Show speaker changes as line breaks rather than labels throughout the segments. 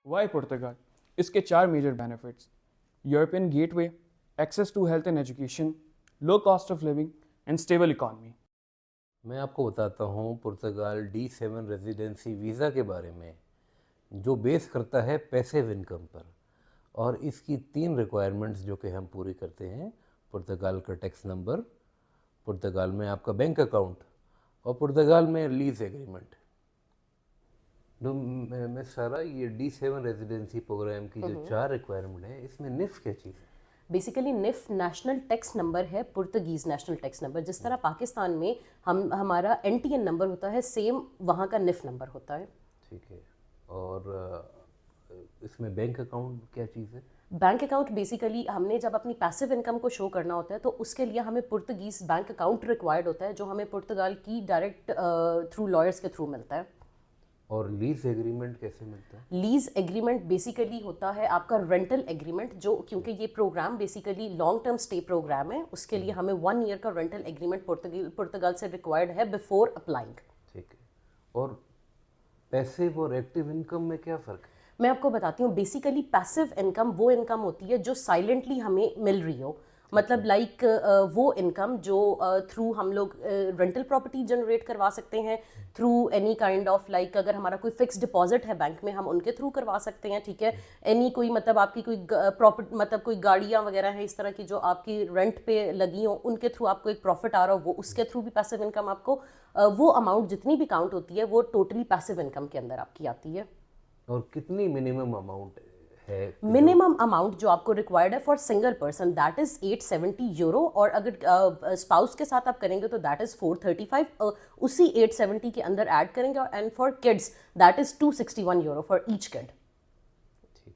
Y Portugal? इसके 4 major benefits: European gateway, access to health and education, low cost of living and stable economy.
मैं आपको बताता हूँ पुर्तगाल D7 residency visa के बारे में, जो बेस करता है पैसिव इनकम पर। और इसकी 3 रिक्वायरमेंट्स जो कि हम पूरी करते हैं: पुर्तगाल का टैक्स नंबर, पुर्तगाल में आपका बैंक अकाउंट और पुर्तगाल में लीज एग्रीमेंट। तो मैं सारा ये D7 रेजिडेंसी प्रोग्राम की जो 4 रिक्वायरमेंट है, इसमें निफ क्या चीज़ है?
Basically nif national tax number है, पुर्तगीज नेशनल टैक्स नंबर। जिस तरह पाकिस्तान में हमारा NTN नंबर होता है, सेम वहाँ का निफ नंबर होता है।
ठीक है। और इसमें बैंक अकाउंट क्या चीज़ है?
बैंक अकाउंट बेसिकली हमने जब अपनी पैसिव इनकम को शो करना होता है तो उसके लिए हमें पुर्तगीज बैंक अकाउंट रिक्वायर्ड होता है, जो हमें पुर्तगाल की डायरेक्ट थ्रू लॉयर्स के थ्रू मिलता है।
और लीज एग्रीमेंट कैसे मिलता है?
लीज एग्रीमेंट बेसिकली होता है आपका रेंटल एग्रीमेंट, जो क्योंकि ये programme basically long term stay programme है, उसके लिए हमें 1 ईयर का रेंटल एग्रीमेंट पुर्तगाल से रिक्वायर्ड है बिफोर अप्लाइंग।
ठीक है। और पैसिव और एक्टिव इनकम में क्या फ़र्क है?
मैं आपको बताती हूँ। बेसिकली पैसिव इनकम वो इनकम होती है जो साइलेंटली हमें मिल रही हो, मतलब लाइक वो इनकम जो थ्रू हम लोग रेंटल प्रॉपर्टी जनरेट करवा सकते हैं, through any kind of like अगर हमारा कोई फिक्स डिपॉजिट है बैंक में, हम उनके थ्रू करवा सकते हैं। ठीक है। एनी कोई मतलब आपकी कोई प्रॉपर्टी, मतलब कोई गाड़ियाँ वगैरह हैं इस तरह की जो आपकी रेंट पे लगी हो, उनके थ्रू आपको एक प्रॉफिट आ रहा हो, वो उसके थ्रू भी पैसिव इनकम आपको वो अमाउंट जितनी भी काउंट होती है वो टोटली पैसिव इनकम के अंदर आपकी आती है।
और कितनी मिनिमम अमाउंट है?
मिनिमम अमाउंट जो आपको रिक्वायर्ड है for single person that is 870 euro, और अगर स्पाउस के साथ आप करेंगे तो दैट इज 435, उसी 870 के अंदर ऐड करेंगे। और and for kids that is 261 euro for each kid.
ठीक है।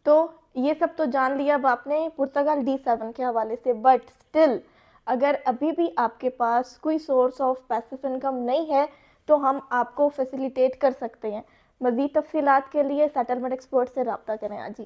तो ये सब तो जान लिया अब आपने पुर्तगाल D7 के हवाले से, बट स्टिल अगर अभी भी आपके पास कोई सोर्स ऑफ पैसिव इनकम नहीं है तो हम आपको फैसिलिटेट कर सकते हैं। मज़ीद तफसीलात के लिए सेटलमेंट एक्सपर्ट से रब्ता करें। जी।